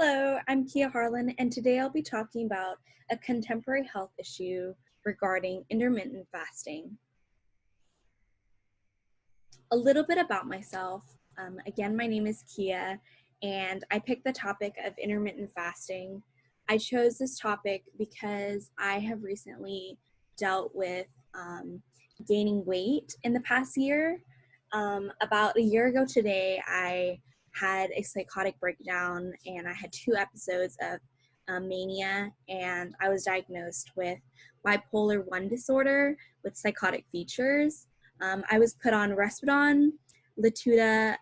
Hello, I'm Kia Harlan, and today I'll be talking about a contemporary health issue regarding intermittent fasting. A little bit about myself. Again, my name is Kia, and I picked the topic of intermittent fasting. I chose this topic because I have recently dealt with gaining weight in the past year. About a year ago today, I had a psychotic breakdown and I had 2 episodes of mania, and I was diagnosed with bipolar 1 disorder with psychotic features. I was put on Respidon, Latuda.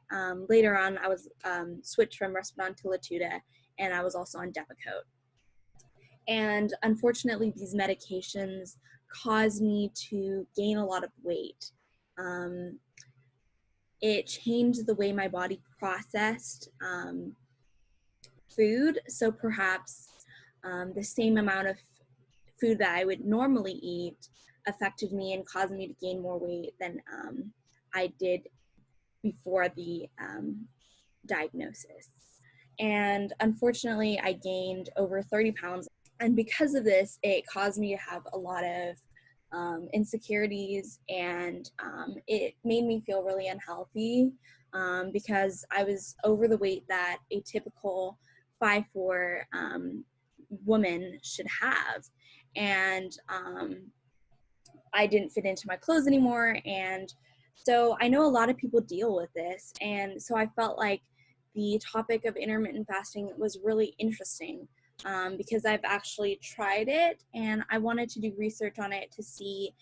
Later on, I was switched from Respidon to Latuda, and I was also on Depakote. And unfortunately, these medications caused me to gain a lot of weight. It changed the way my body processed food. So perhaps the same amount of food that I would normally eat affected me and caused me to gain more weight than I did before the diagnosis. And unfortunately, I gained over 30 pounds. And because of this, it caused me to have a lot of insecurities, and it made me feel really unhealthy because I was over the weight that a typical 5'4" woman should have. And I didn't fit into my clothes anymore. And so I know a lot of people deal with this. And so I felt like the topic of intermittent fasting was really interesting because I've actually tried it, and I wanted to do research on it to see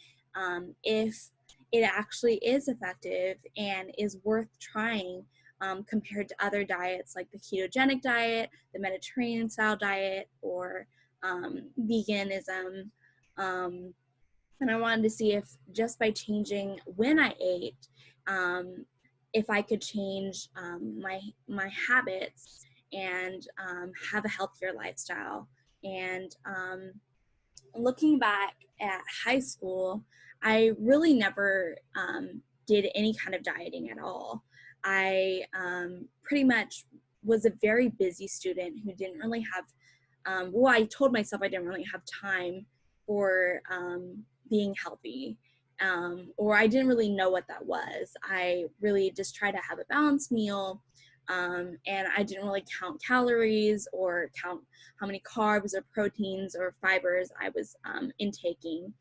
if it actually is effective and is worth trying compared to other diets like the ketogenic diet, the Mediterranean style diet, or veganism. And I wanted to see if just by changing when I ate, if I could change my habits and have a healthier lifestyle. And looking back at high school, I really never did any kind of dieting at all. I pretty much was a very busy student who didn't really have, I told myself I didn't really have time for being healthy, or I didn't really know what that was. I really just tried to have a balanced meal, and I didn't really count calories or count how many carbs or proteins or fibers I was intaking.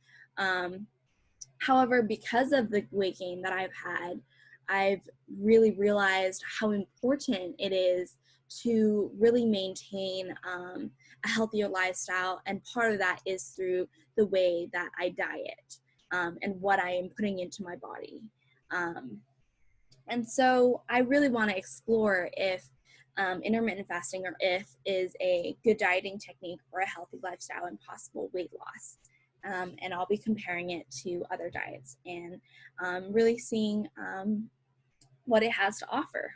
However, because of the weight gain that I've had, I've really realized how important it is to really maintain a healthier lifestyle, and part of that is through the way that I diet and what I am putting into my body. And so I really want to explore if intermittent fasting or if is a good dieting technique for a healthy lifestyle and possible weight loss. And I'll be comparing it to other diets and really seeing what it has to offer.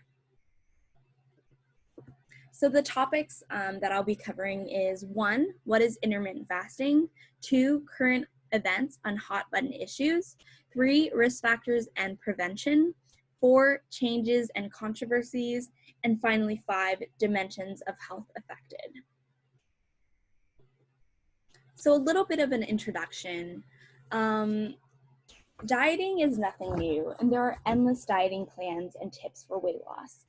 So the topics that I'll be covering is 1, what is intermittent fasting? 2, current events on hot button issues. 3, risk factors and prevention. 4, changes and controversies. And finally, 5, dimensions of health affected. So a little bit of an introduction. Dieting is nothing new, and there are endless dieting plans and tips for weight loss.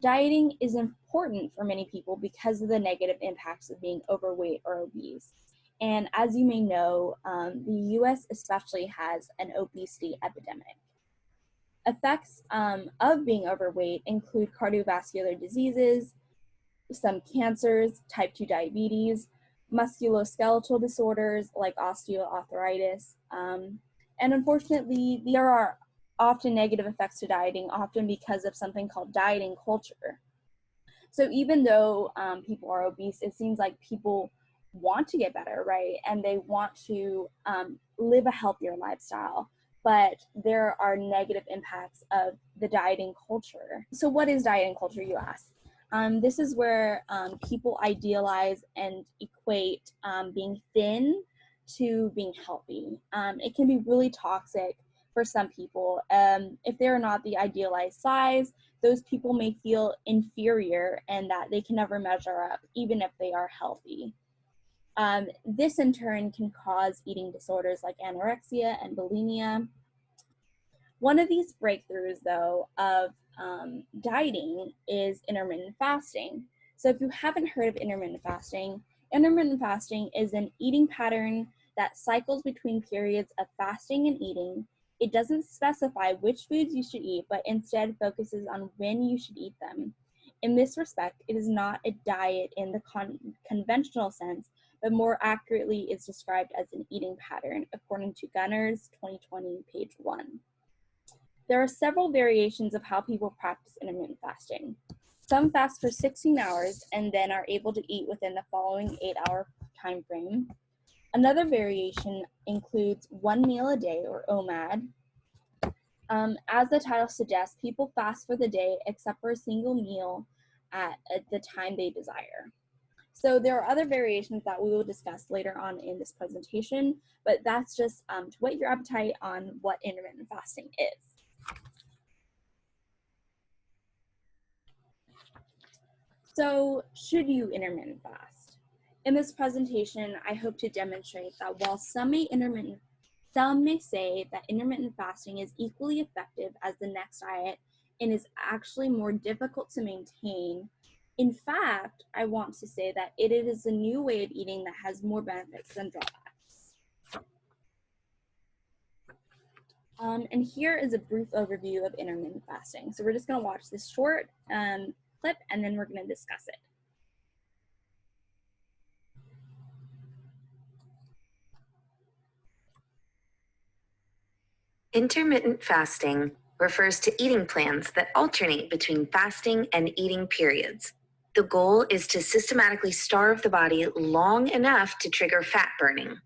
Dieting is important for many people because of the negative impacts of being overweight or obese. And as you may know, the US especially has an obesity epidemic. Effects of being overweight include cardiovascular diseases, some cancers, type 2 diabetes, musculoskeletal disorders like osteoarthritis, and unfortunately, there are often negative effects to dieting, often because of something called dieting culture. So even though people are obese, it seems like people want to get better, right? And they want to live a healthier lifestyle, but there are negative impacts of the dieting culture. So what is dieting culture, you ask? This is where people idealize and equate being thin to being healthy. It can be really toxic for some people. If they're not the idealized size, those people may feel inferior and that they can never measure up, even if they are healthy. This in turn can cause eating disorders like anorexia and bulimia. One of these breakthroughs, though, of dieting is intermittent fasting. So if you haven't heard of intermittent fasting is an eating pattern that cycles between periods of fasting and eating. It doesn't specify which foods you should eat, but instead focuses on when you should eat them. In this respect, it is not a diet in the conventional sense, but more accurately is described as an eating pattern, according to Gunner's 2020, page 1. There are several variations of how people practice intermittent fasting. Some fast for 16 hours and then are able to eat within the following 8-hour time frame. Another variation includes 1 meal a day, or OMAD. As the title suggests, people fast for the day except for a single meal at the time they desire. So there are other variations that we will discuss later on in this presentation, but that's just to whet your appetite on what intermittent fasting is. So should you intermittent fast? In this presentation, I hope to demonstrate that while some may say that intermittent fasting is equally effective as the next diet and is actually more difficult to maintain, in fact, I want to say that it is a new way of eating that has more benefits than drawbacks. And here is a brief overview of intermittent fasting. So we're just going to watch this short clip and then we're going to discuss it. Intermittent fasting refers to eating plans that alternate between fasting and eating periods. The goal is to systematically starve the body long enough to trigger fat burning.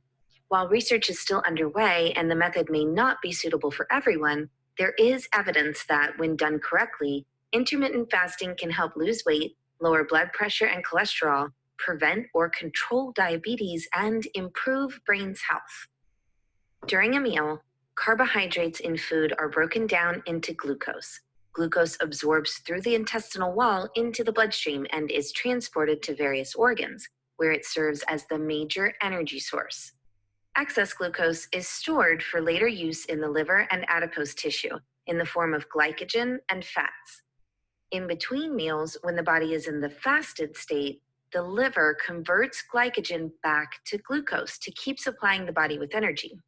While research is still underway and the method may not be suitable for everyone, there is evidence that, when done correctly, intermittent fasting can help lose weight, lower blood pressure and cholesterol, prevent or control diabetes, and improve brain's health. During a meal, carbohydrates in food are broken down into glucose. Glucose absorbs through the intestinal wall into the bloodstream and is transported to various organs, where it serves as the major energy source. Excess glucose is stored for later use in the liver and adipose tissue in the form of glycogen and fats. In between meals, when the body is in the fasted state, the liver converts glycogen back to glucose to keep supplying the body with energy.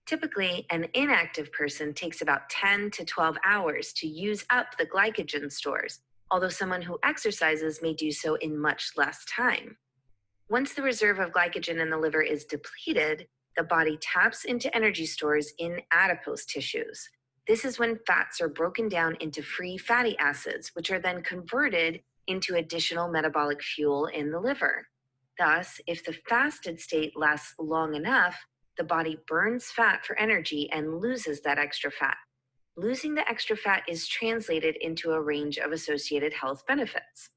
Typically, an inactive person takes about 10 to 12 hours to use up the glycogen stores, although someone who exercises may do so in much less time. Once the reserve of glycogen in the liver is depleted, the body taps into energy stores in adipose tissues. This is when fats are broken down into free fatty acids, which are then converted into additional metabolic fuel in the liver. Thus, if the fasted state lasts long enough, the body burns fat for energy and loses that extra fat. Losing the extra fat is translated into a range of associated health benefits.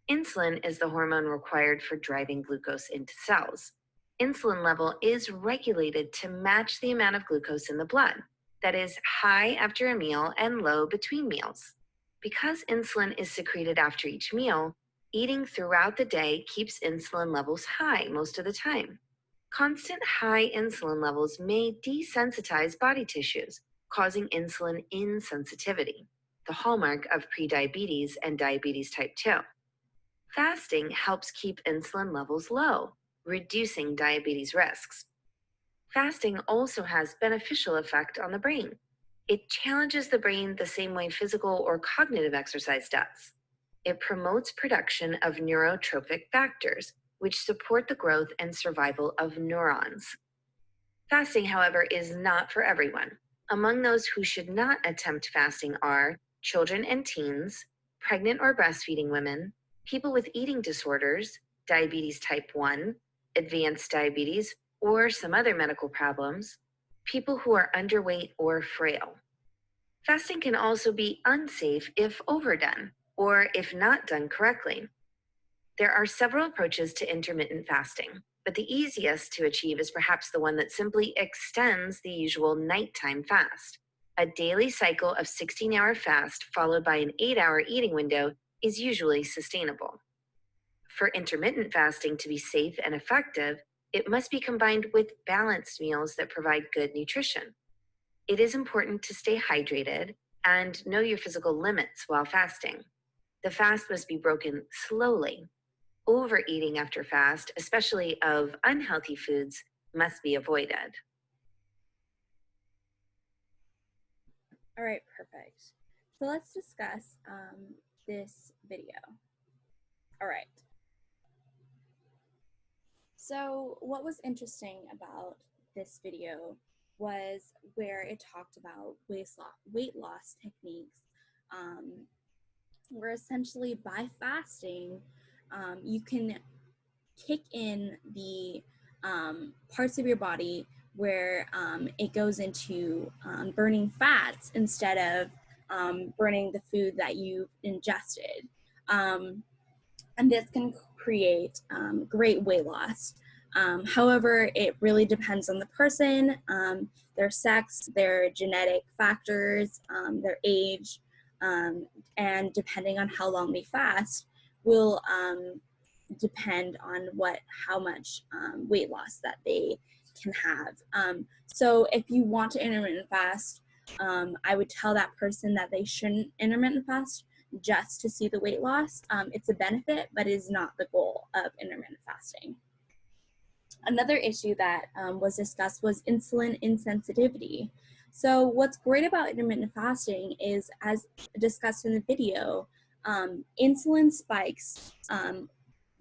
Insulin is the hormone required for driving glucose into cells. Insulin level is regulated to match the amount of glucose in the blood, that is, high after a meal and low between meals. Because insulin is secreted after each meal, eating throughout the day keeps insulin levels high most of the time. Constant high insulin levels may desensitize body tissues, causing insulin insensitivity, the hallmark of prediabetes and diabetes type 2. Fasting helps keep insulin levels low, reducing diabetes risks. Fasting also has beneficial effect on the brain. It challenges the brain the same way physical or cognitive exercise does. It promotes production of neurotrophic factors, which support the growth and survival of neurons. Fasting, however, is not for everyone. Among those who should not attempt fasting are children and teens, pregnant or breastfeeding women, people with eating disorders, diabetes type 1, advanced diabetes, or some other medical problems, people who are underweight or frail. Fasting can also be unsafe if overdone, or if not done correctly. There are several approaches to intermittent fasting. But the easiest to achieve is perhaps the one that simply extends the usual nighttime fast. A daily cycle of 16-hour fast followed by an 8-hour eating window is usually sustainable. For intermittent fasting to be safe and effective, it must be combined with balanced meals that provide good nutrition. It is important to stay hydrated and know your physical limits while fasting. The fast must be broken slowly. Overeating after fast, especially of unhealthy foods, must be avoided. All right, perfect. So let's discuss this video. All right. So what was interesting about this video was where it talked about weight loss techniques, where essentially by fasting, you can kick in the parts of your body where it goes into burning fats instead of burning the food that you've ingested. And this can create great weight loss. However, it really depends on the person, their sex, their genetic factors, their age, and depending on how long they fast will depend on how much weight loss that they can have. So if you want to intermittent fast, I would tell that person that they shouldn't intermittent fast just to see the weight loss. It's a benefit, but it is not the goal of intermittent fasting. Another issue that was discussed was insulin insensitivity. So what's great about intermittent fasting is, as discussed in the video, insulin spikes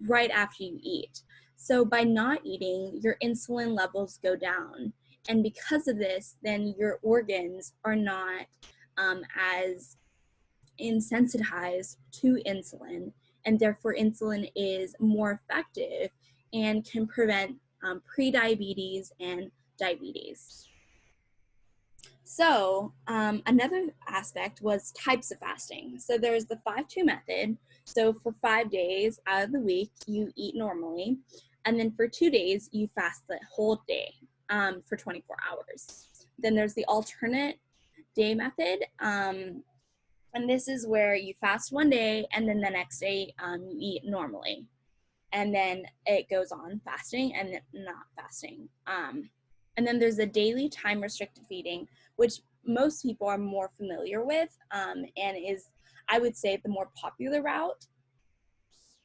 right after you eat. So by not eating, your insulin levels go down. And because of this, then your organs are not as insensitized to insulin, and therefore insulin is more effective and can prevent prediabetes and diabetes. So another aspect was types of fasting. So there's the 5-2 method. So for 5 days out of the week, you eat normally. And then for 2 days, you fast the whole day for 24 hours. Then there's the alternate day method. And this is where you fast one day and then the next day you eat normally. And then it goes on fasting and not fasting. And then there's the daily time restricted feeding, which most people are more familiar with and is, I would say, the more popular route.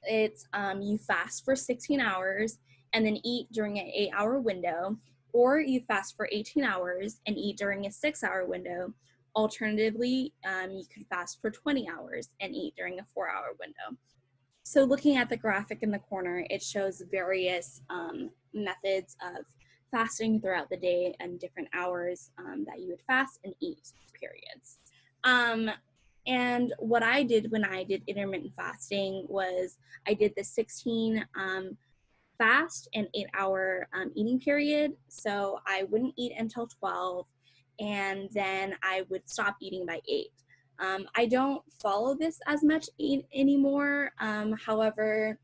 It's you fast for 16 hours and then eat during an 8-hour window, or you fast for 18 hours and eat during a 6-hour window. Alternatively, you could fast for 20 hours and eat during a 4-hour window. So looking at the graphic in the corner, it shows various methods of fasting throughout the day and different hours that you would fast and eat periods. And what I did when I did intermittent fasting was I did the 16 fast and 8-hour eating period. So I wouldn't eat until 12, and then I would stop eating by 8. I don't follow this as much anymore. However,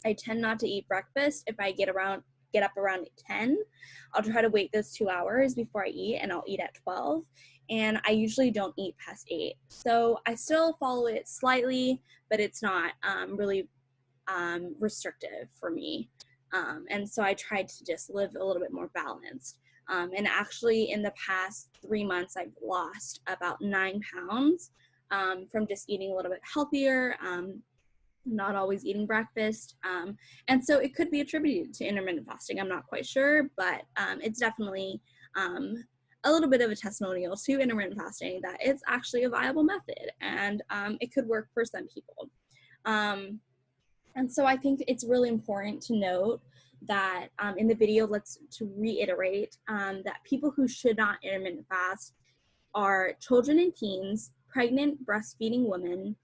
I tend not to eat breakfast. If I get up around 10, I'll try to wait those 2 hours before I eat, and I'll eat at 12. And I usually don't eat past 8. So I still follow it slightly, but it's not really restrictive for me. And so I tried to just live a little bit more balanced. And actually in the past 3 months, I've lost about 9 pounds from just eating a little bit healthier, not always eating breakfast. And so it could be attributed to intermittent fasting. I'm not quite sure, but it's definitely a little bit of a testimonial to intermittent fasting that it's actually a viable method, and it could work for some people. And so I think it's really important to note that in the video, to reiterate that people who should not intermittent fast are children and teens, pregnant breastfeeding women,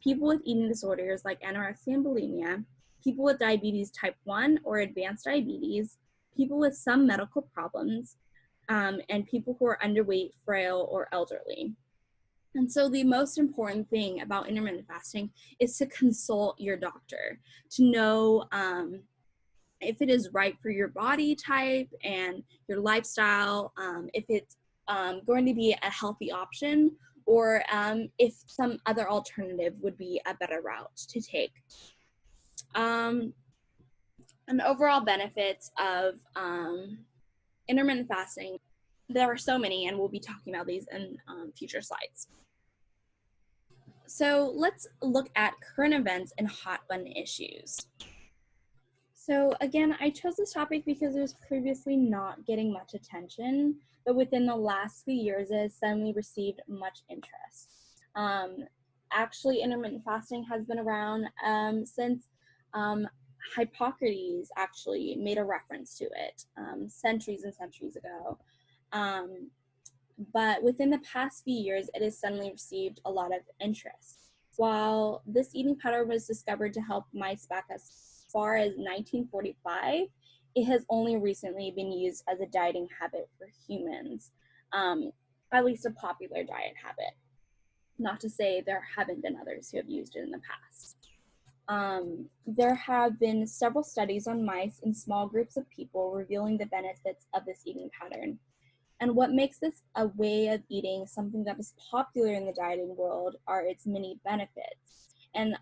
people with eating disorders like anorexia and bulimia, people with diabetes type 1 or advanced diabetes, people with some medical problems, and people who are underweight, frail, or elderly. And so the most important thing about intermittent fasting is to consult your doctor to know if it is right for your body type and your lifestyle, if it's going to be a healthy option, or if some other alternative would be a better route to take. And overall benefits of intermittent fasting, there are so many, and we'll be talking about these in future slides. So let's look at current events and hot button issues. So again, I chose this topic because it was previously not getting much attention, but within the last few years, it has suddenly received much interest. Actually, intermittent fasting has been around since Hippocrates actually made a reference to it centuries and centuries ago. But within the past few years, it has suddenly received a lot of interest. While this eating pattern was discovered to help mice back as far as 1945, it has only recently been used as a dieting habit for humans, at least a popular diet habit. Not to say there haven't been others who have used it in the past. There have been several studies on mice in small groups of people revealing the benefits of this eating pattern. And what makes this a way of eating something that is popular in the dieting world are its many benefits. And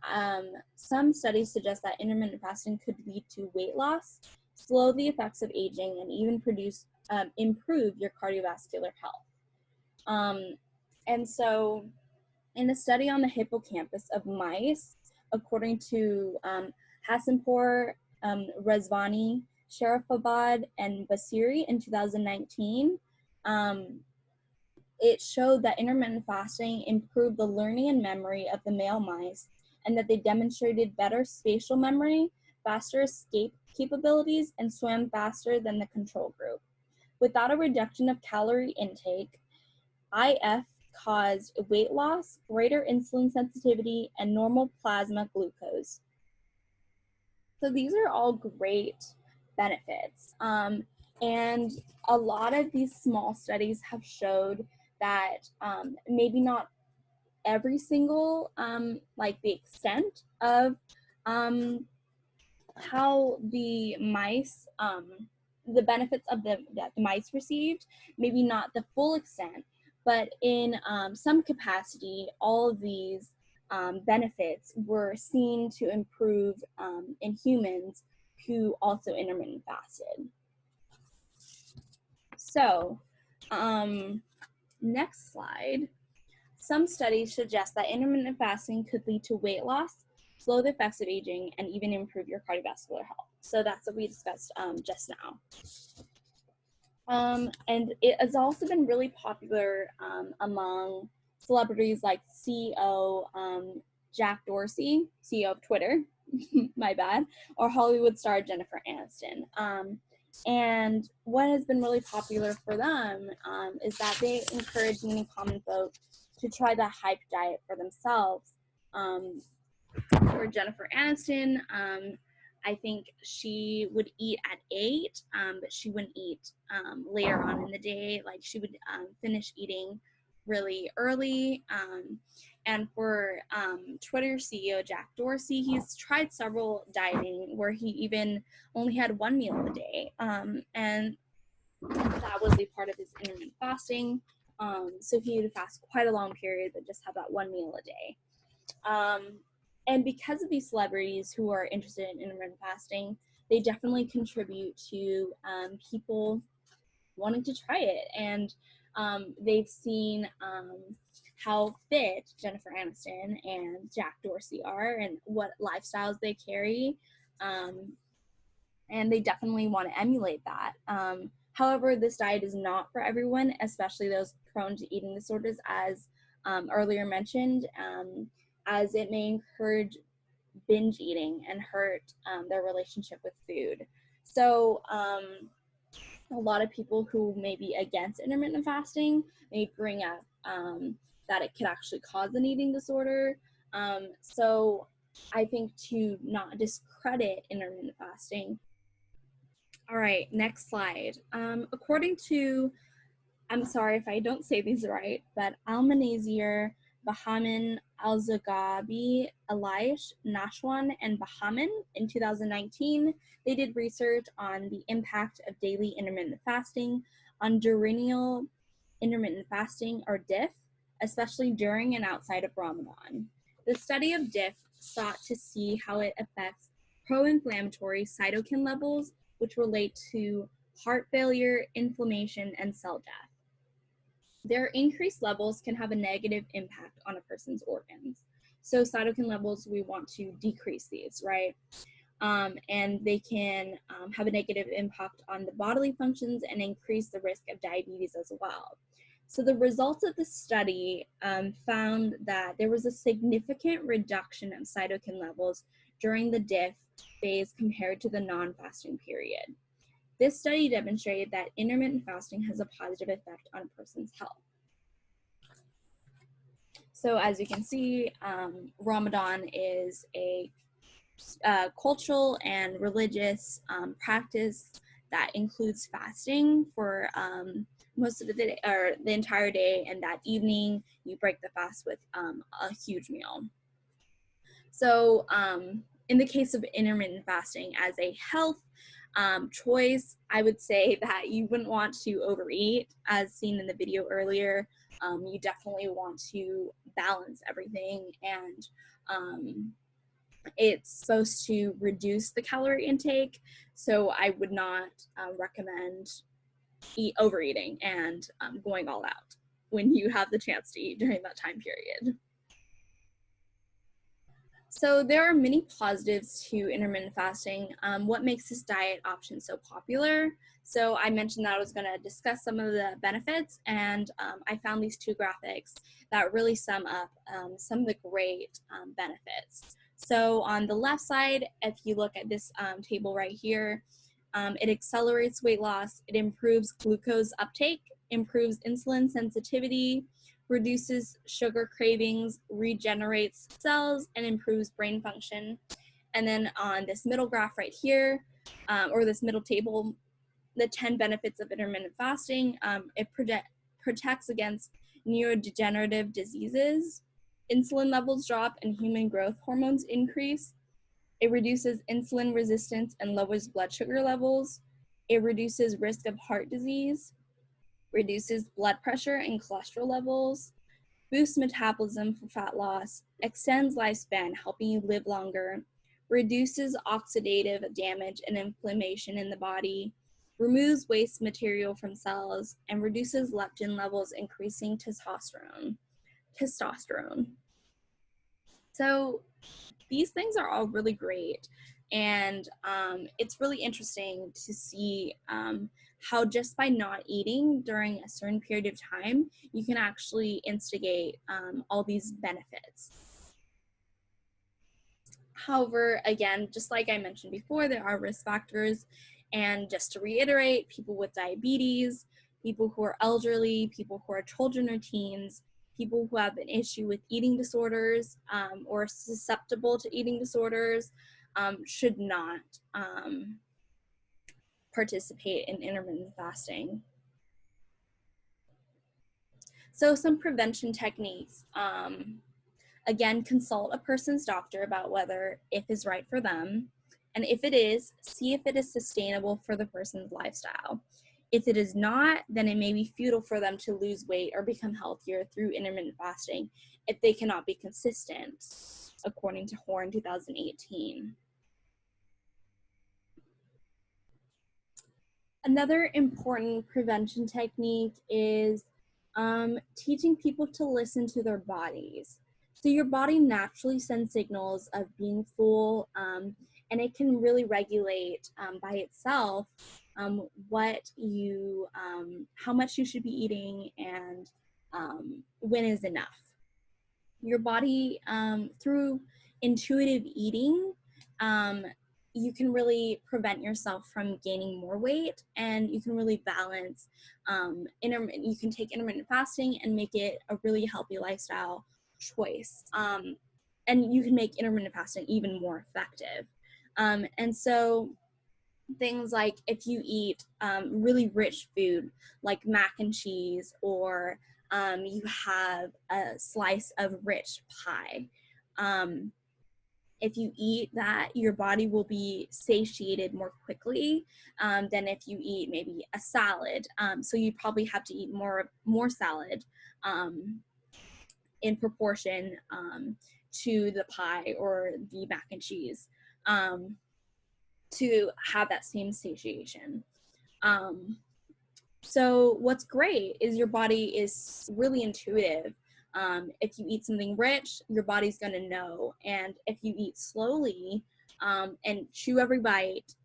some studies suggest that intermittent fasting could lead to weight loss, slow the effects of aging, and even improve your cardiovascular health. And so in a study on the hippocampus of mice, according to Hasanpour, Rezvani, Sharifabad, and Basiri in 2019, it showed that intermittent fasting improved the learning and memory of the male mice, and that they demonstrated better spatial memory, faster escape capabilities, and swam faster than the control group. Without a reduction of calorie intake, IF caused weight loss, greater insulin sensitivity, and normal plasma glucose. So these are all great benefits. And a lot of these small studies have showed that maybe not every single, like the extent of how the mice, the benefits of that the mice received, maybe not the full extent, but in some capacity, all of these benefits were seen to improve in humans who also intermittent fasted. So, next slide. Some studies suggest that intermittent fasting could lead to weight loss, slow the effects of aging, and even improve your cardiovascular health. So that's what we discussed just now. And it has also been really popular among celebrities like CEO Jack Dorsey, CEO of Twitter, my bad, or Hollywood star Jennifer Aniston. And what has been really popular for them is that they encourage many common folk to try the hype diet for themselves. For Jennifer Aniston, I think she would eat at 8, but she wouldn't eat later on in the day. Like she would finish eating really early. And for Twitter CEO Jack Dorsey, he's tried several dieting where he even only had 1 meal a day. And that was a part of his intermittent fasting. So he would fast quite a long period, but just have that 1 meal a day. And because of these celebrities who are interested in intermittent fasting, they definitely contribute to people wanting to try it. And they've seen how fit Jennifer Aniston and Jack Dorsey are and what lifestyles they carry. And they definitely want to emulate that. However, this diet is not for everyone, especially those prone to eating disorders, as earlier mentioned, as it may encourage binge eating and hurt their relationship with food. So a lot of people who may be against intermittent fasting may bring up that it could actually cause an eating disorder. So I think to not discredit intermittent fasting. All right, next slide. According to, I'm sorry if I don't say these right, but Almanazir Bahaman Alzagabi, Eliash, Nashwan, and Bahaman in 2019. They did research on the impact of daily intermittent fasting on diurnal intermittent fasting, or DIF, especially during and outside of Ramadan. The study of DIF sought to see how it affects pro-inflammatory cytokine levels, which relate to heart failure, inflammation, and cell death. Their increased levels can have a negative impact on a person's organs. So cytokine levels, we want to decrease these, right? And they can have a negative impact on the bodily functions and increase the risk of diabetes as well. So the results of the study found that there was a significant reduction of cytokine levels during the DIF phase compared to the non-fasting period. This study demonstrated that intermittent fasting has a positive effect on a person's health. So as you can see, Ramadan is a cultural and religious practice that includes fasting for most of the day, or the entire day, and that evening you break the fast with a huge meal. So in the case of intermittent fasting as a health choice, I would say that you wouldn't want to overeat, as seen in the video earlier. You definitely want to balance everything, and it's supposed to reduce the calorie intake, so I would not recommend overeating and going all out when you have the chance to eat during that time period. So there are many positives to intermittent fasting. What makes this diet option so popular? So I mentioned that I was going to discuss some of the benefits, and I found these two graphics that really sum up some of the great benefits. So on the left side, if you look at this table right here, it accelerates weight loss, it improves glucose uptake, improves insulin sensitivity, reduces sugar cravings, regenerates cells, and improves brain function. And then on this middle graph right here, or this middle table, the 10 benefits of intermittent fasting, it protects against neurodegenerative diseases, insulin levels drop and human growth hormones increase, it reduces insulin resistance and lowers blood sugar levels, it reduces risk of heart disease, reduces blood pressure and cholesterol levels, boosts metabolism for fat loss, extends lifespan, helping you live longer, reduces oxidative damage and inflammation in the body, removes waste material from cells, and reduces leptin levels, increasing testosterone. So these things are all really great. And it's really interesting to see how just by not eating during a certain period of time, you can actually instigate all these benefits. However, again, just like I mentioned before, there are risk factors. And just to reiterate, people with diabetes, people who are elderly, people who are children or teens, people who have an issue with eating disorders or susceptible to eating disorders should not participate in intermittent fasting. So some prevention techniques. Again, consult a person's doctor about whether if is right for them. And if it is, see if it is sustainable for the person's lifestyle. If it is not, then it may be futile for them to lose weight or become healthier through intermittent fasting if they cannot be consistent, according to Horn 2018. Another important prevention technique is teaching people to listen to their bodies. So your body naturally sends signals of being full, and it can really regulate by itself what you, how much you should be eating, and when is enough. Your body, through intuitive eating, you can really prevent yourself from gaining more weight, and you can really balance you can take intermittent fasting and make it a really healthy lifestyle choice, and you can make intermittent fasting even more effective. And so things like if you eat really rich food like mac and cheese, or you have a slice of rich pie. If you eat that, your body will be satiated more quickly than if you eat maybe a salad. So you probably have to eat more salad in proportion to the pie or the mac and cheese to have that same satiation. So what's great is your body is really intuitive. If you eat something rich, your body's going to know. And if you eat slowly and chew every bite,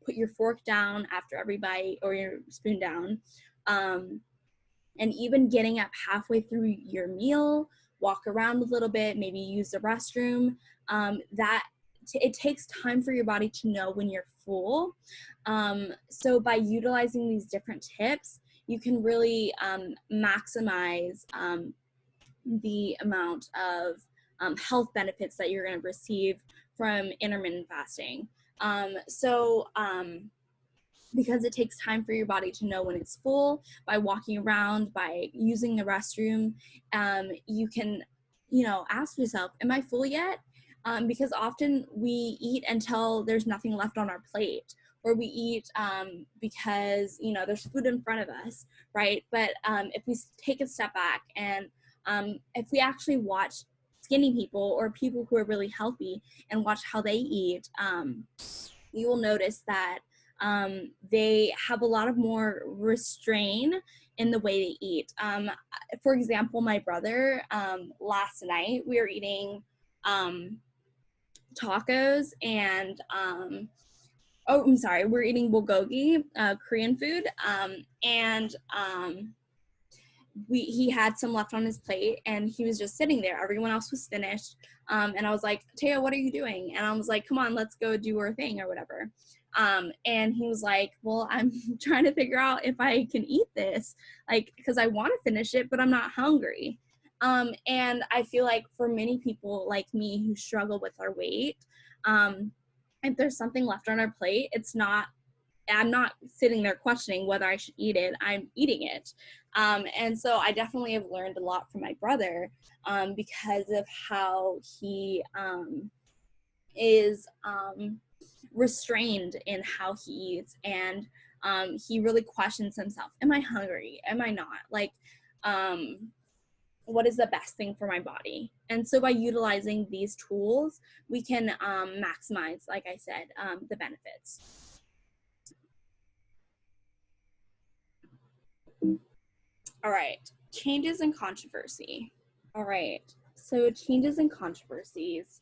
put your fork down after every bite or your spoon down, and even getting up halfway through your meal, walk around a little bit, maybe use the restroom, it takes time for your body to know when you're full. So by utilizing these different tips, you can really maximize the amount of health benefits that you're going to receive from intermittent fasting. Because it takes time for your body to know when it's full, by walking around, by using the restroom, you can, ask yourself, am I full yet? Because often we eat until there's nothing left on our plate, or we eat because, there's food in front of us, right? But if we take a step back and if we actually watch skinny people or people who are really healthy and watch how they eat, you will notice that they have a lot of more restraint in the way they eat. For example, my brother, last night we were eating tacos and we're eating bulgogi, Korean food, and he had some left on his plate and he was just sitting there. Everyone else was finished. And I was like, Teo, what are you doing? And I was like, come on, let's go do our thing or whatever. And he was like, well, I'm trying to figure out if I can eat this, because I want to finish it, but I'm not hungry. And I feel like for many people like me who struggle with our weight, if there's something left on our plate, I'm not sitting there questioning whether I should eat it. I'm eating it. And so I definitely have learned a lot from my brother because of how he is restrained in how he eats. And he really questions himself. Am I hungry? Am I not? What is the best thing for my body? And so by utilizing these tools, we can maximize, like I said, the benefits. All right, changes and controversy. All right, so changes and controversies.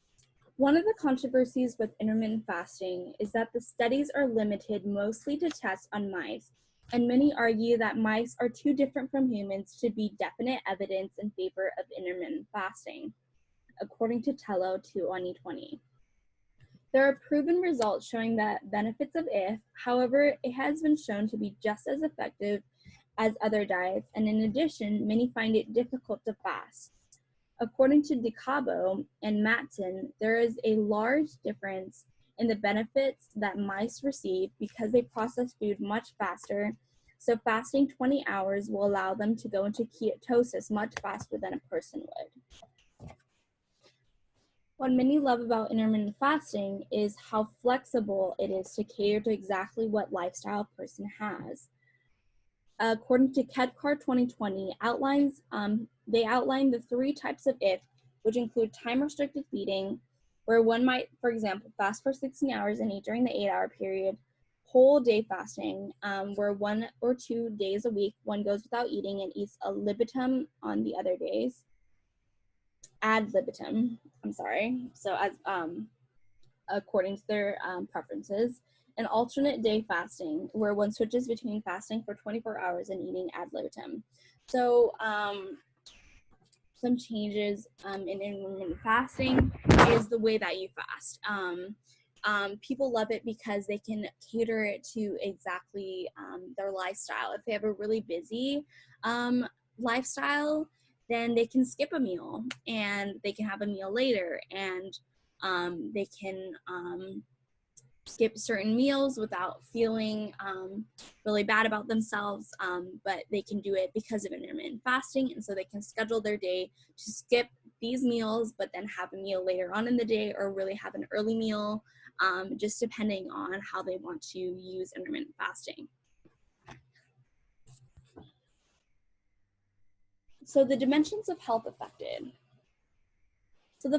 One of the controversies with intermittent fasting is that the studies are limited mostly to tests on mice, and many argue that mice are too different from humans to be definite evidence in favor of intermittent fasting, according to Tello 2020. There are proven results showing that benefits of IF, however, it has been shown to be just as effective as other diets, and in addition, many find it difficult to fast. According to DeCabo and Matson, there is a large difference in the benefits that mice receive because they process food much faster, so fasting 20 hours will allow them to go into ketosis much faster than a person would. What many love about intermittent fasting is how flexible it is to cater to exactly what lifestyle a person has. According to KEDCAR 2020, they outline the 3 types of IF, which include time-restricted feeding, where one might, for example, fast for 16 hours and eat during the 8-hour period, whole day fasting, where 1 or 2 days a week one goes without eating and eats a libitum on the other days, ad libitum, so as according to their preferences, and alternate day fasting, where one switches between fasting for 24 hours and eating ad libitum. So some changes in intermittent fasting is the way that you fast. People love it because they can cater it to exactly their lifestyle. If they have a really busy lifestyle, then they can skip a meal and they can have a meal later, and they can skip certain meals without feeling really bad about themselves, but they can do it because of intermittent fasting, and so they can schedule their day to skip these meals but then have a meal later on in the day, or really have an early meal, just depending on how they want to use intermittent fasting. So the dimensions of health affected. So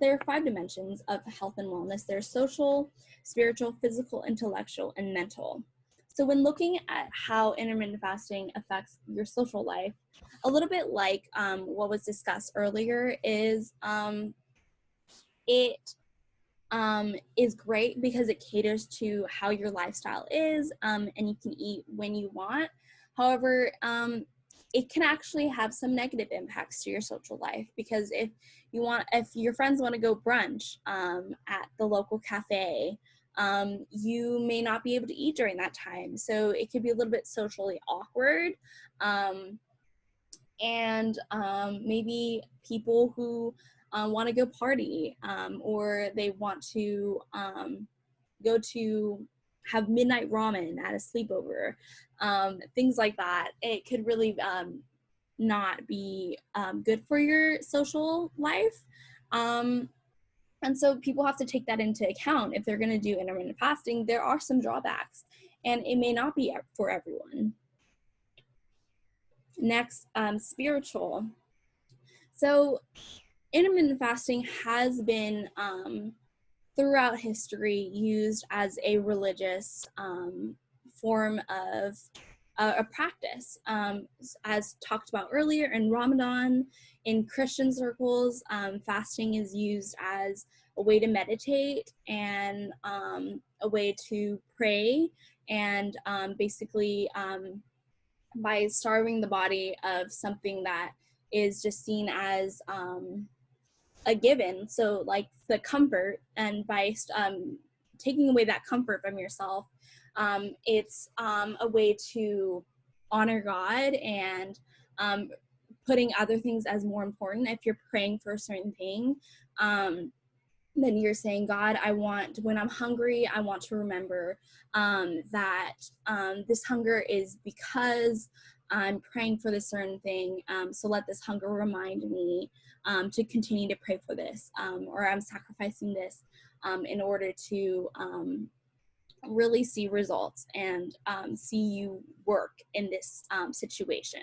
there are 5 dimensions of health and wellness. There's social, spiritual, physical, intellectual, and mental. So when looking at how intermittent fasting affects your social life, a little bit like what was discussed earlier, is it is great because it caters to how your lifestyle is, and you can eat when you want. However, it can actually have some negative impacts to your social life, because if your friends want to go brunch at the local cafe, you may not be able to eat during that time. So it could be a little bit socially awkward. And maybe people who want to go party, or they want to go to have midnight ramen at a sleepover, things like that. It could really not be good for your social life. And so people have to take that into account. If they're going to do intermittent fasting, there are some drawbacks, and it may not be for everyone. Next, spiritual. So intermittent fasting has been throughout history used as a religious form of a practice. As talked about earlier, in Ramadan, in Christian circles, fasting is used as a way to meditate and a way to pray, and basically by starving the body of something that is just seen as a given. So like the comfort, and by taking away that comfort from yourself, it's a way to honor God, and putting other things as more important. If you're praying for a certain thing, then you're saying, God, when I'm hungry, I want to remember that this hunger is because I'm praying for this certain thing. So let this hunger remind me to continue to pray for this, or I'm sacrificing this in order to really see results and see you work in this situation,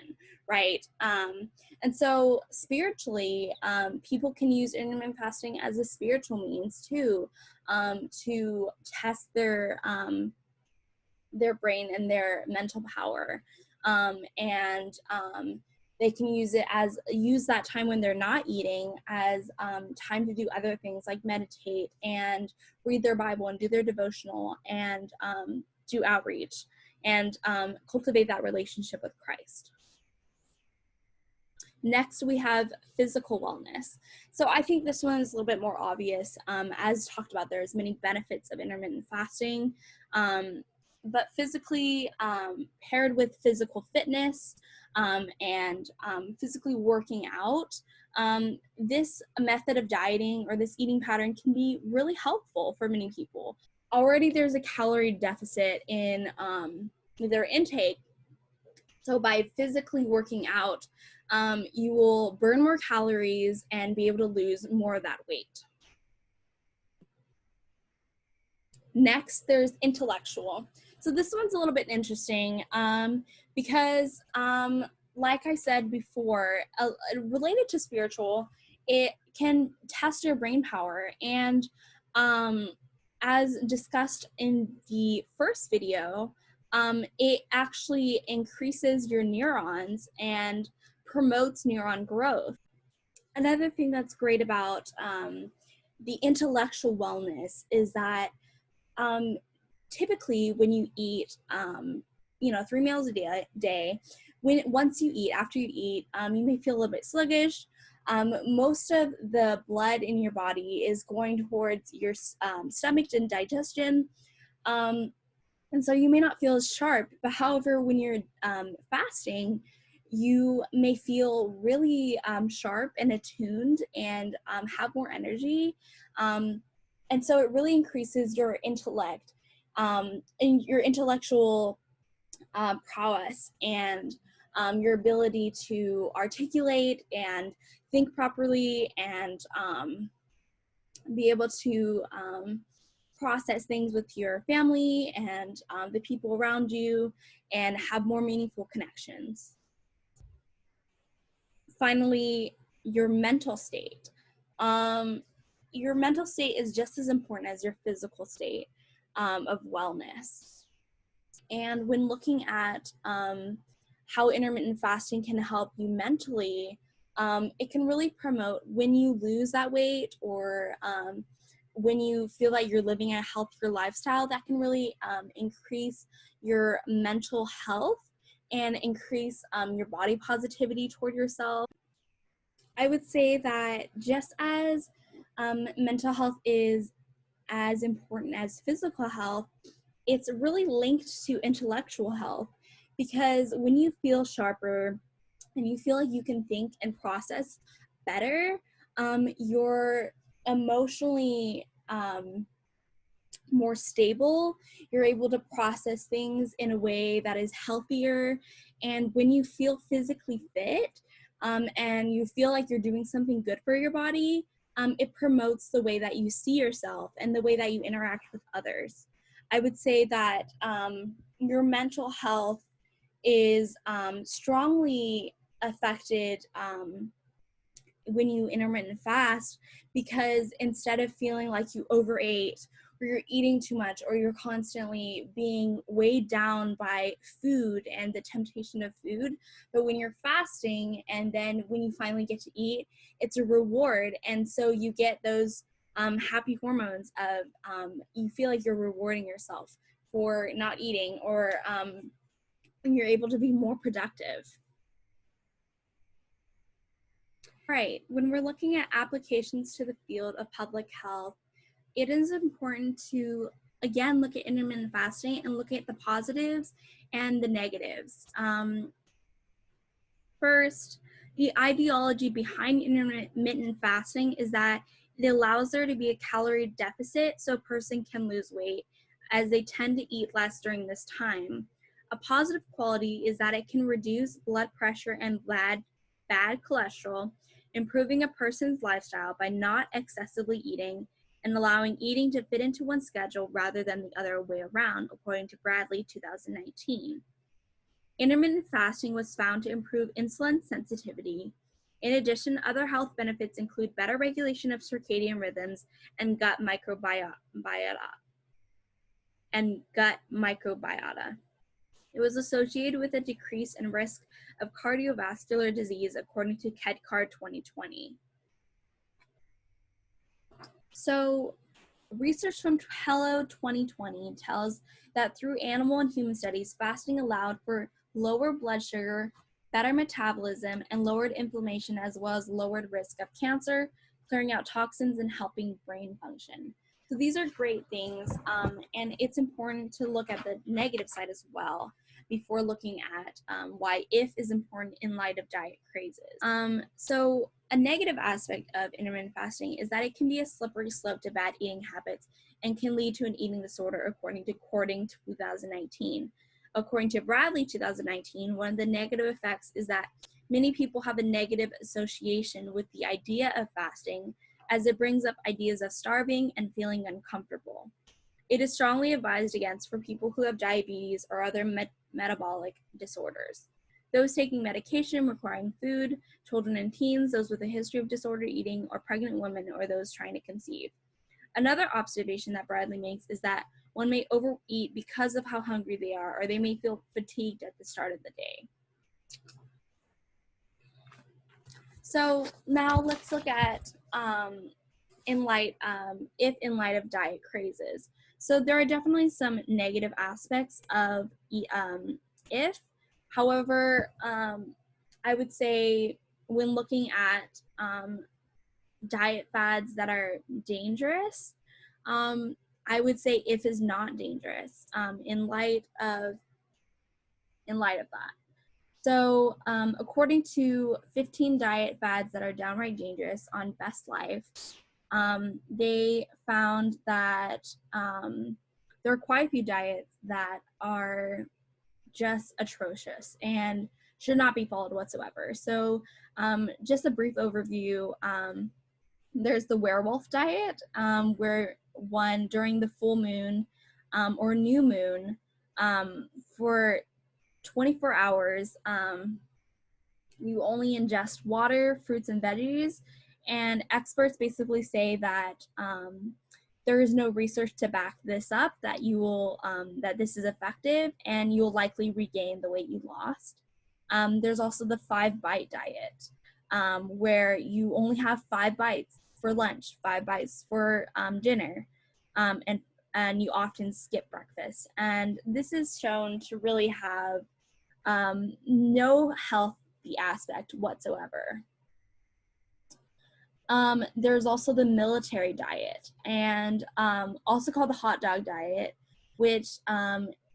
right? And so spiritually, people can use intermittent fasting as a spiritual means too, to test their brain and their mental power, and they can use that time when they're not eating as time to do other things, like meditate and read their Bible and do their devotional, and do outreach, and cultivate that relationship with Christ. Next, we have physical wellness. So I think this one is a little bit more obvious. As talked about, there's many benefits of intermittent fasting, but physically, paired with physical fitness, and physically working out, this method of dieting, or this eating pattern, can be really helpful for many people. Already there's a calorie deficit in their intake. So by physically working out, you will burn more calories and be able to lose more of that weight. Next, there's intellectual. So this one's a little bit interesting because, like I said before, related to spiritual, it can test your brain power. And as discussed in the first video, it actually increases your neurons and promotes neuron growth. Another thing that's great about the intellectual wellness is that typically when you eat 3 meals a day, once you eat, after you eat, you may feel a little bit sluggish. Most of the blood in your body is going towards your stomach and digestion, and so you may not feel as sharp. But however, when you're fasting, you may feel really sharp and attuned, and have more energy. And so it really increases your intellect and your intellectual prowess and your ability to articulate and think properly and be able to process things with your family and the people around you and have more meaningful connections. Finally, your mental state. Your mental state is just as important as your physical state of wellness. And when looking at how intermittent fasting can help you mentally, it can really promote when you lose that weight or when you feel that you're living a healthier lifestyle, that can really increase your mental health and increase your body positivity toward yourself. I would say that just as mental health is as important as physical health, it's really linked to intellectual health, because when you feel sharper and you feel like you can think and process better, you're emotionally more stable, you're able to process things in a way that is healthier. And when you feel physically fit and you feel like you're doing something good for your body, it promotes the way that you see yourself and the way that you interact with others. I would say that your mental health is strongly affected when you intermittent fast, because instead of feeling like you overate or you're eating too much or you're constantly being weighed down by food and the temptation of food, but when you're fasting and then when you finally get to eat, it's a reward. And so you get those happy hormones of you feel like you're rewarding yourself for not eating, or you're able to be more productive. Right. When we're looking at applications to the field of public health, it is important to, again, look at intermittent fasting and look at the positives and the negatives. First, the ideology behind intermittent fasting is that it allows there to be a calorie deficit so a person can lose weight, as they tend to eat less during this time. A positive quality is that it can reduce blood pressure and bad cholesterol, improving a person's lifestyle by not excessively eating and allowing eating to fit into one's schedule rather than the other way around, according to Bradley 2019. Intermittent fasting was found to improve insulin sensitivity. In addition, other health benefits include better regulation of circadian rhythms and gut microbiota. It was associated with a decrease in risk of cardiovascular disease, according to KIN302 2020. So, research from Hello 2020 tells that through animal and human studies, fasting allowed for lower blood sugar, better metabolism, and lowered inflammation, as well as lowered risk of cancer, clearing out toxins, and helping brain function. So these are great things, and it's important to look at the negative side as well before looking at why if is important in light of diet crazes. So a negative aspect of intermittent fasting is that it can be a slippery slope to bad eating habits and can lead to an eating disorder, according to Cording 2019. According to Bradley 2019, one of the negative effects is that many people have a negative association with the idea of fasting, as it brings up ideas of starving and feeling uncomfortable. It is strongly advised against for people who have diabetes or other metabolic disorders, those taking medication requiring food, children and teens, those with a history of disordered eating, or pregnant women, or those trying to conceive. Another observation that Bradley makes is that one may overeat because of how hungry they are, or they may feel fatigued at the start of the day. So now let's look at in light of diet crazes. So there are definitely some negative aspects of if. However, I would say when looking at diet fads that are dangerous, I would say if is not dangerous in light of that. So, according to 15 diet fads that are downright dangerous on Best Life, they found that there are quite a few diets that are just atrocious and should not be followed whatsoever. So just a brief overview, there's the werewolf diet, where one during the full moon or new moon for 24 hours, you only ingest water, fruits, and veggies. And experts basically say that there is no research to back this up, that you will that this is effective, and you will likely regain the weight you lost. There's also the 5-bite diet, where you only have 5 bites for lunch, 5 bites for dinner, and you often skip breakfast. And this is shown to really have no healthy aspect whatsoever. There's also the military diet, and also called the hot dog diet, which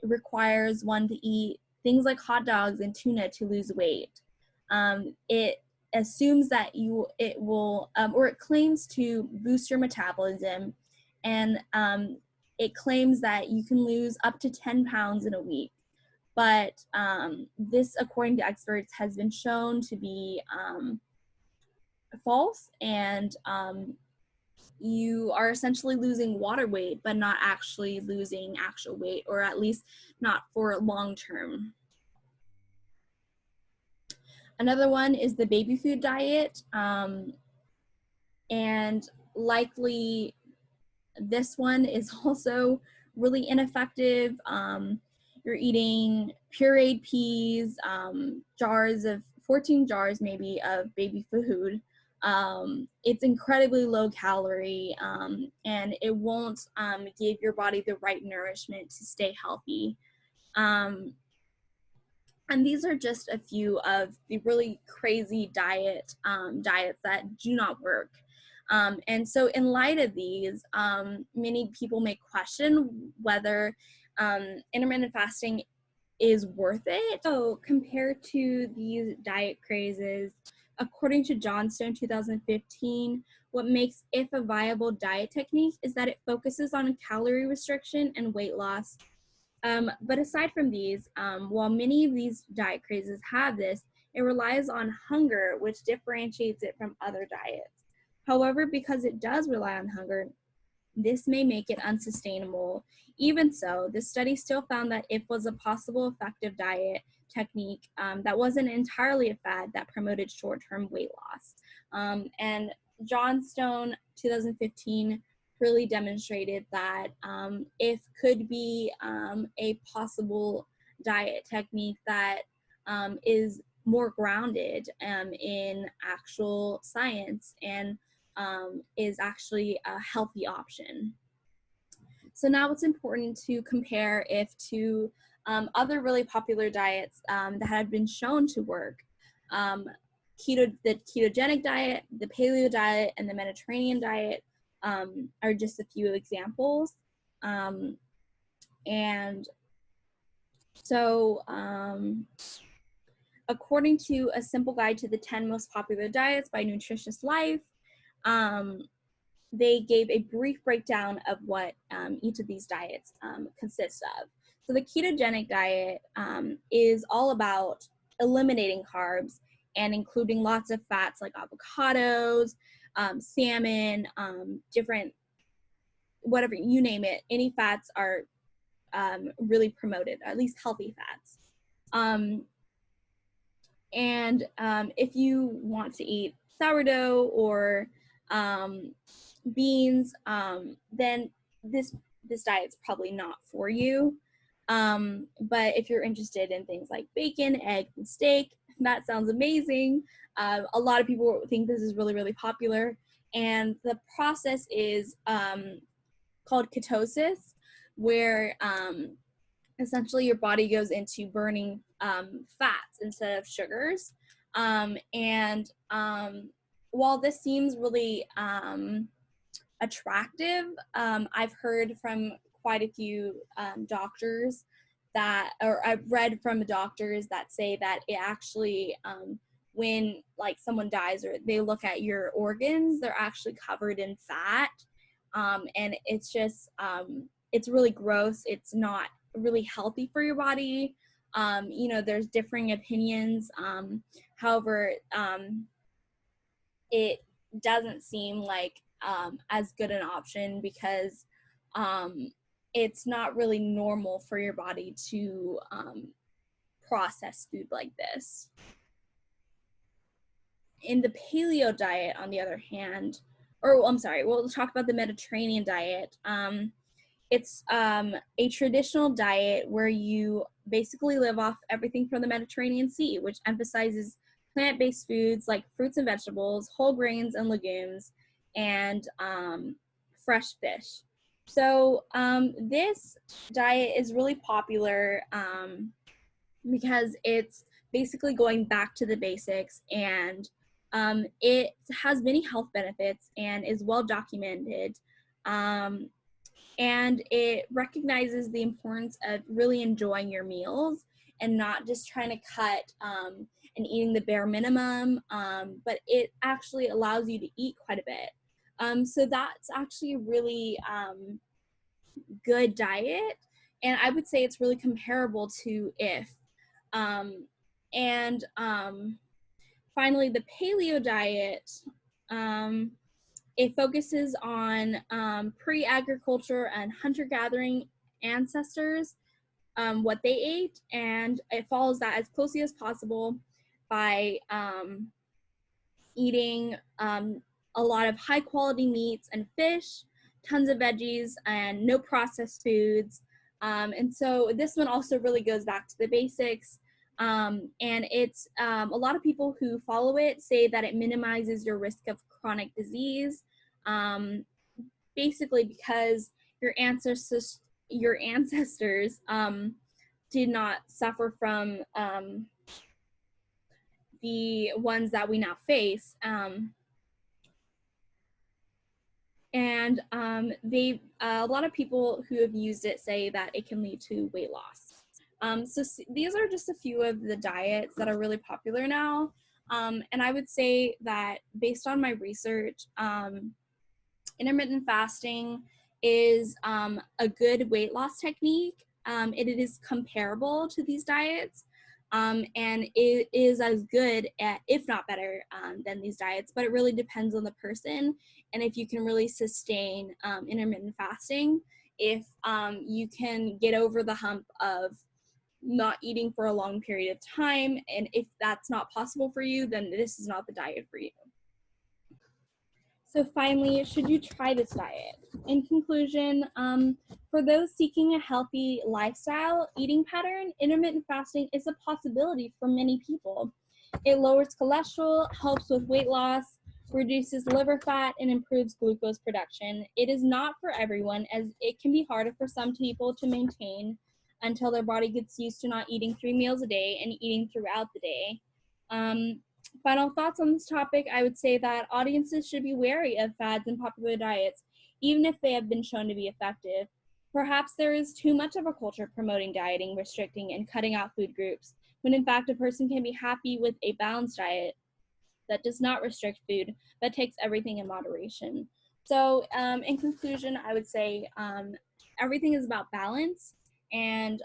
requires one to eat things like hot dogs and tuna to lose weight. It assumes that it will, or it claims to boost your metabolism, and it claims that you can lose up to 10 pounds in a week. But this, according to experts, has been shown to be false, and you are essentially losing water weight, but not actually losing actual weight, or at least not for long term. Another one is the baby food diet, and likely this one is also really ineffective. You're eating pureed peas, 14 jars maybe of baby food. It's incredibly low calorie, and it won't give your body the right nourishment to stay healthy. And these are just a few of the really crazy diets that do not work. And so in light of these, many people may question whether intermittent fasting is worth it. So compared to these diet crazes, according to Johnstone 2015, what makes it a viable diet technique is that it focuses on calorie restriction and weight loss. But aside from these, while many of these diet crazes have this, it relies on hunger, which differentiates it from other diets. However, because it does rely on hunger, this may make it unsustainable. Even so, the study still found that it was a possible effective diet technique that wasn't entirely a fad that promoted short-term weight loss. And Johnstone 2015 really demonstrated that it could be a possible diet technique that is more grounded in actual science and is actually a healthy option. So now it's important to compare if to other really popular diets that have been shown to work. The ketogenic diet, the paleo diet, and the Mediterranean diet are just a few examples. And so according to a simple guide to the 10 most popular diets by Nutritious Life, they gave a brief breakdown of what each of these diets consists of. So the ketogenic diet is all about eliminating carbs and including lots of fats like avocados, salmon, different, whatever, you name it, any fats are really promoted, at least healthy fats. And if you want to eat sourdough or beans, then this diet's probably not for you. But if you're interested in things like bacon, eggs, and steak, that sounds amazing. A lot of people think this is really, really popular. And the process is called ketosis, where essentially your body goes into burning fats instead of sugars. And while this seems really attractive, I've heard from quite a few doctors that, or I've read from doctors that say that it actually when like someone dies or they look at your organs, they're actually covered in fat. And it's just, it's really gross. It's not really healthy for your body. You know, there's differing opinions. However, it doesn't seem like as good an option because it's not really normal for your body to process food like this. In the paleo diet, on the other hand, or I'm sorry, we'll talk about the Mediterranean diet. It's a traditional diet where you basically live off everything from the Mediterranean Sea, which emphasizes plant-based foods like fruits and vegetables, whole grains and legumes, and fresh fish. So this diet is really popular because it's basically going back to the basics, and it has many health benefits and is well documented. And it recognizes the importance of really enjoying your meals and not just trying to cut and eating the bare minimum, but it actually allows you to eat quite a bit. So that's actually a really good diet, and I would say it's really comparable to if. Um, and finally, the paleo diet. It focuses on pre-agriculture and hunter-gathering ancestors, what they ate, and it follows that as closely as possible by eating a lot of high-quality meats and fish, tons of veggies, and no processed foods. And so this one also really goes back to the basics. And it's a lot of people who follow it say that it minimizes your risk of chronic disease, basically because your ancestors did not suffer from the ones that we now face. And a lot of people who have used it say that it can lead to weight loss. So these are just a few of the diets that are really popular now. And I would say that based on my research, intermittent fasting is a good weight loss technique. It is comparable to these diets, and it is as good, if not better, than these diets, but it really depends on the person and if you can really sustain intermittent fasting. If you can get over the hump of not eating for a long period of time, and if that's not possible for you, then this is not the diet for you. So finally, should you try this diet? In conclusion, for those seeking a healthy lifestyle eating pattern, intermittent fasting is a possibility for many people. It lowers cholesterol, helps with weight loss, reduces liver fat, and improves glucose production. It is not for everyone, as it can be harder for some people to maintain until their body gets used to not eating 3 meals a day and eating throughout the day. Final thoughts on this topic, I would say that audiences should be wary of fads and popular diets, even if they have been shown to be effective. Perhaps there is too much of a culture promoting dieting, restricting, and cutting out food groups, when in fact a person can be happy with a balanced diet that does not restrict food, but takes everything in moderation. So in conclusion, I would say everything is about balance, and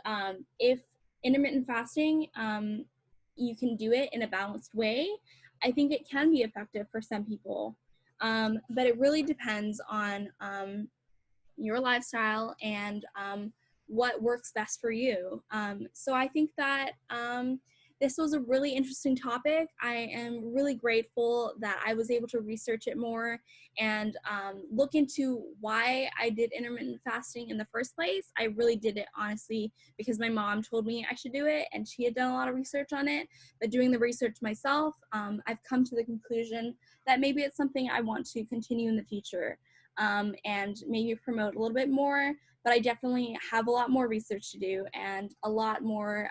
if intermittent fasting, you can do it in a balanced way, I think it can be effective for some people. But it really depends on your lifestyle and what works best for you. So I think that this was a really interesting topic. I am really grateful that I was able to research it more and look into why I did intermittent fasting in the first place. I really did it honestly because my mom told me I should do it, and she had done a lot of research on it. But doing the research myself, I've come to the conclusion that maybe it's something I want to continue in the future. And maybe promote a little bit more, but I definitely have a lot more research to do and a lot more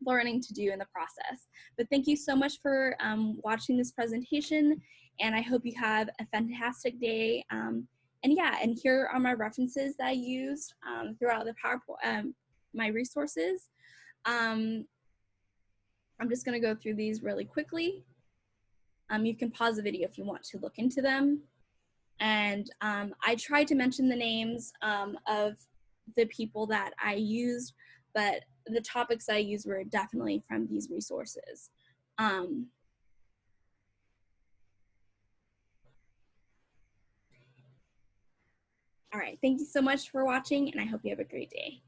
learning to do in the process. But thank you so much for watching this presentation, and I hope you have a fantastic day. And yeah, and here are my references that I used throughout the PowerPoint, my resources. I'm just going to go through these really quickly. You can pause the video if you want to look into them. And I tried to mention the names of the people that I used, but the topics I used were definitely from these resources. All right, thank you so much for watching, and I hope you have a great day.